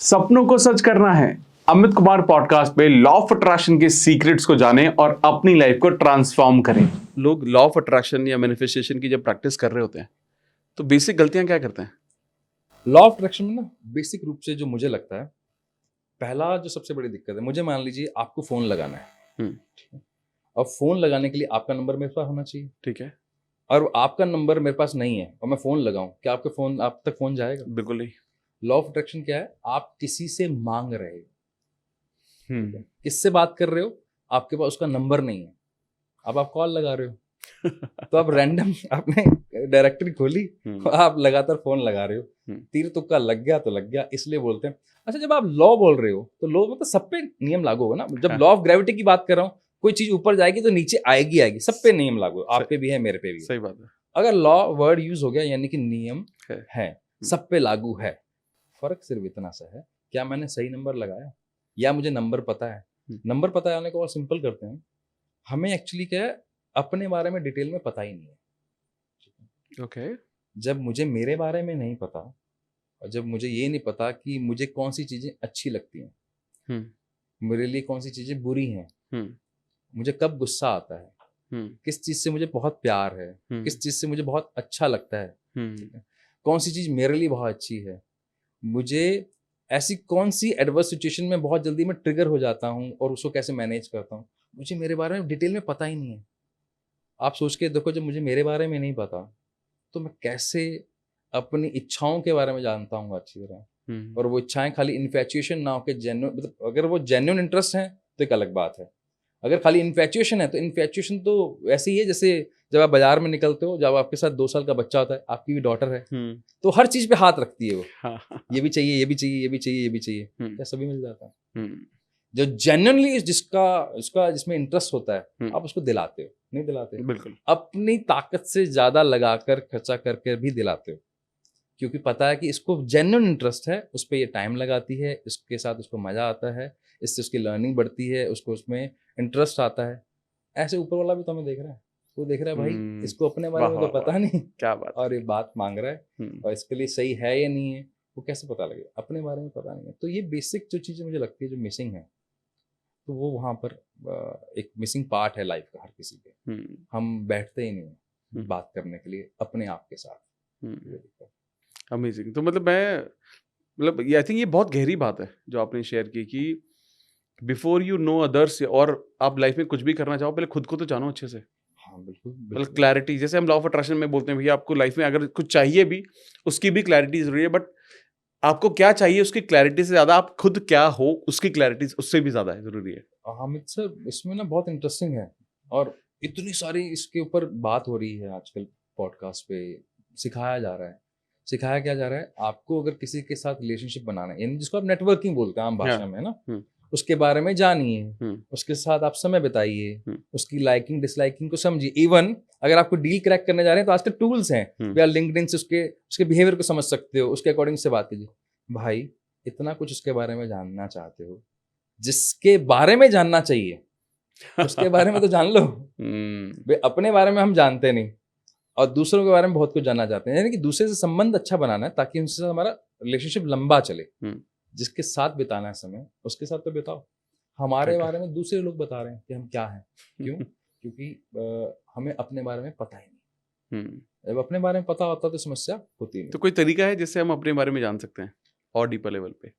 सपनों को सच करना है। अमित कुमार पॉडकास्ट पे लॉ ऑफ अट्रैक्शन के सीक्रेट्स को जानें और अपनी लाइफ को ट्रांसफॉर्म करें। लोग लॉ ऑफ अट्रैक्शन या मैनिफेस्टेशन की जब प्रैक्टिस कर रहे होते हैं तो बेसिक गलतियां क्या करते हैं? लॉ ऑफ अट्रैक्शन में ना बेसिक रूप से जो मुझे लगता है, पहला जो सबसे बड़ी दिक्कत है, मुझे मान लीजिए आपको फोन लगाना है। ठीक है? अब फोन लगाने के लिए आपका नंबर मेरे पास होना चाहिए, ठीक है। और आपका नंबर मेरे पास नहीं है और मैं फोन लगाऊं, क्या आपके फोन आप तक फोन जाएगा? बिल्कुल नहीं। लॉ ऑफ अट्रैक्शन क्या है? आप किसी से मांग रहे हो, ठीक है? हम्म। किससे बात कर रहे हो? आपके पास उसका नंबर नहीं है, अब आप कॉल लगा रहे हो। तो आप रैंडम आपने डायरेक्टरी खोली और आप लगातार फोन लगा रहे हो। तीर तुक्का लग गया तो लग गया, इसलिए बोलते हैं। अच्छा, जब आप लॉ बोल रहे हो तो लॉ मतलब सब पे नियम लागू होगा ना। जब लॉ ऑफ ग्रेविटी की बात कर रहा हूँ, कोई चीज ऊपर जाएगी तो नीचे आएगी आएगी, सब पे नियम लागू, आप पे भी है, मेरे पे भी है। सही बात है। अगर लॉ वर्ड यूज हो गया यानी कि नियम है, सब पे लागू है। फर्क सिर्फ इतना सा है, क्या मैंने सही नंबर लगाया या मुझे नंबर पता है। नंबर पता है को और सिंपल करते हैं, हमें एक्चुअली क्या है, अपने बारे में डिटेल में पता ही नहीं है। ओके। जब मुझे मेरे बारे में नहीं पता और जब मुझे ये नहीं पता कि मुझे कौन सी चीजें अच्छी लगती हैं, मेरे लिए कौन सी चीजें बुरी हैं, मुझे कब गुस्सा आता है, किस चीज से मुझे बहुत प्यार है, किस चीज से मुझे बहुत अच्छा लगता है, कौन सी चीज मेरे लिए बहुत अच्छी है, मुझे ऐसी कौन सी एडवर्स सिचुएशन में बहुत जल्दी मैं ट्रिगर हो जाता हूँ और उसको कैसे मैनेज करता हूँ, मुझे मेरे बारे में डिटेल में पता ही नहीं है। आप सोच के देखो, जब मुझे मेरे बारे में नहीं पता तो मैं कैसे अपनी इच्छाओं के बारे में जानता हूँ अच्छी तरह। और वो इच्छाएं खाली इन्फैचुएशन ना होकर जेन्युइन, मतलब अगर वो जेन्युइन इंटरेस्ट है तो एक अलग बात है। अगर खाली इन्फैचुएशन है तो इन्फैचुएशन तो ऐसी ही है जैसे जब आप बाजार में निकलते हो, जब आपके साथ 2 साल का बच्चा होता है, आपकी भी डॉटर है, तो हर चीज पे हाथ रखती है वो। ये भी चाहिए, ये भी चाहिए, ये भी चाहिए, ये भी चाहिए, क्या सभी मिल जाता है? जो जेन्युइनली जिसमें इंटरेस्ट होता है, आप उसको दिलाते हो, नहीं दिलाते? बिल्कुल। अपनी ताकत से ज्यादा लगाकर खर्चा करके भी दिलाते हो, क्योंकि पता है कि इसको जेन्युइन इंटरेस्ट है, उस पर ये टाइम लगाती है, इसके साथ उसको मजा आता है, इससे उसकी लर्निंग बढ़ती है, उसको उसमें इंटरेस्ट आता है। ऐसे ऊपर वाला भी तो हमें देख रहा है, वो देख रहा है भाई इसको अपने बारे में तो पता नहीं, क्या बात और ये बात मांग रहा है और इसके लिए सही है या नहीं है वो कैसे पता लगेगा? अपने बारे में पता नहीं है। तो ये बेसिक जो चीजें मुझे लगती है जो मिसिंग है, तो वो वहाँ पर एक मिसिंग पार्ट है लाइफ का हर किसी के। हम बैठते ही नहीं बात करने के लिए अपने आप के साथ। अमेजिंग। तो मतलब ये आई थिंक ये बहुत गहरी बात है जो आपने शेयर की कि बिफोर यू नो अदर्स, और आप लाइफ में कुछ भी करना चाहो पहले खुद को तो जानो अच्छे से। हाँ बिल्कुल, मतलब क्लैरिटी, जैसे हम लॉ ऑफ अट्रैक्शन में बोलते हैं भैया आपको लाइफ में अगर कुछ चाहिए भी उसकी भी क्लैरिटी जरूरी है, बट आपको क्या चाहिए उसकी क्लैरिटी से ज्यादा आप खुद क्या हो उसकी क्लैरिटी उससे भी ज्यादा है जरूरी है। हामिद सर, इसमें ना बहुत इंटरेस्टिंग है, और इतनी सारी इसके ऊपर बात हो रही है आजकल पॉडकास्ट पे, सिखाया जा रहा है। सिखाया क्या जा रहा है? आपको अगर किसी के साथ रिलेशनशिप बनाना है, यानी जिसको आप नेटवर्किंग बोलते हैं आम भाषा में, है ना, उसके बारे में जानिए, उसके साथ आप समय बिताइए, उसकी लाइकिंग डिसलाइकिंग को समझिए। इवन अगर आपको डील क्रैक करने जा रहे हैं तो आजकल टूल्स हैं, आप लिंक्डइन से उसके बिहेवियर को समझ सकते हो, उसके अकॉर्डिंग से बात कीजिए। भाई इतना कुछ उसके बारे में जानना चाहते हो, जिसके बारे में जानना चाहिए उसके बारे में तो जान लो। अपने बारे में हम जानते नहीं और दूसरों के बारे में बहुत कुछ जानना चाहते हैं, यानी कि दूसरे से संबंध अच्छा बनाना है ताकि उनसे हमारा रिलेशनशिप लंबा चले। जिसके साथ बिताना है समय, उसके साथ तो बिताओ। हमारे बारे में दूसरे लोग बता रहे हैं कि हम क्या हैं, क्यों? क्योंकि हमें अपने बारे में पता ही नहीं। जब अपने बारे में पता होता तो समस्या होती नहीं। तो कोई तरीका है जिससे हम अपने बारे में जान सकते हैं और डीपर लेवल पे?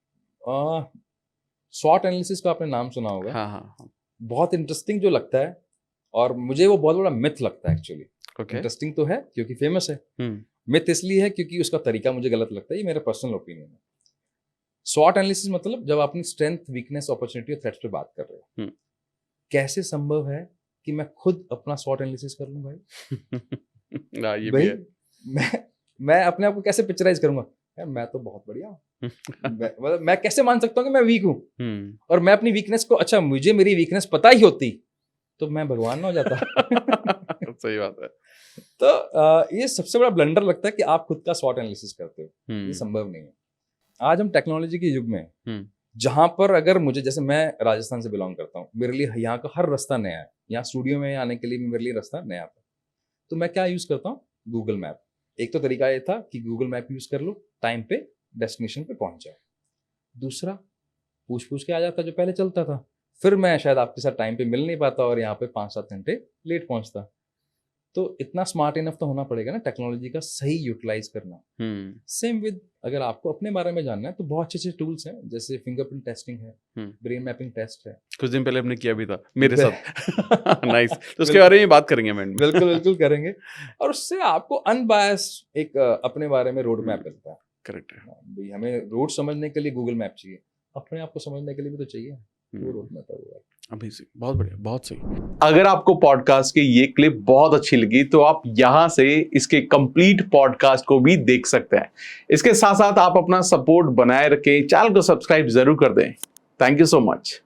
शॉर्ट एनालिसिस का आपने नाम सुना होगा। हाँ। बहुत इंटरेस्टिंग जो लगता है, और मुझे वो बहुत बड़ा मिथ लगता है एक्चुअली। इंटरेस्टिंग तो है क्योंकि फेमस है, मिथ इसलिए है क्योंकि उसका तरीका मुझे गलत लगता है। ये मेरा पर्सनल ओपिनियन है। स्वॉट एनालिसिस मतलब जब अपनी स्ट्रेंथ, वीकनेस, अपॉर्चुनिटी और थ्रेट्स पे बात कर रहे हो, कैसे संभव है कि मैं खुद अपना स्वॉट एनालिसिस कर लूं भाई? ये भाई भी है। मैं अपने आप को कैसे पिक्चराइज करूंगा? यार मैं तो बहुत बढ़िया हूँ। मतलब मैं कैसे मान सकता हूँ कि मैं वीक हूँ? और मैं अपनी वीकनेस को, अच्छा मुझे मेरी वीकनेस पता ही होती तो मैं भगवान ना हो जाता। सही बात है। तो ये सबसे बड़ा ब्लंडर लगता है कि आप खुद का स्वॉट एनालिसिस करते हो। ये संभव नहीं है। आज हम टेक्नोलॉजी के युग में, जहां पर अगर मुझे, जैसे मैं राजस्थान से बिलोंग करता हूँ, मेरे लिए यहाँ का हर रास्ता नया है, यहाँ स्टूडियो में आने के लिए मेरे लिए रास्ता नया था। तो मैं क्या यूज करता हूँ? Google map. एक तो तरीका ये था कि गूगल मैप यूज कर लो, टाइम पे डेस्टिनेशन पे पहुंच जाओ। दूसरा पूछ के आ जाता जो पहले चलता था, फिर मैं शायद आपके साथ टाइम पे मिल नहीं पाता और यहाँ पे 5-7 घंटे लेट पहुंचता। तो इतना स्मार्ट इनफ तो होना पड़ेगा ना टेक्नोलॉजी का सही यूटिलाइज करना। सेम विद अगर आपको अपने बारे में जानना है तो बहुत अच्छे टूल्स हैं, जैसे फिंगरप्रिंट टेस्टिंग है, ब्रेन मैपिंग टेस्ट है। कुछ दिन पहले हमने किया भी था मेरे साथ। नाइस। तो उसके बारे में बात करेंगे मैम। बिल्कुल करेंगे। और उससे आपको अनबायस्ड एक अपने बारे में रोड मैप मिलता है। करेक्ट है भाई, हमें रोड समझने के लिए गूगल मैप चाहिए, अपने आप को समझने के लिए भी तो चाहिए वो रोड मैप है। अमेजिंग, बहुत बढ़िया, बहुत सही। अगर आपको पॉडकास्ट की ये क्लिप बहुत अच्छी लगी तो आप यहाँ से इसके कंप्लीट पॉडकास्ट को भी देख सकते हैं। इसके साथ साथ आप अपना सपोर्ट बनाए रखें, चैनल को सब्सक्राइब जरूर कर दें। Thank you so much.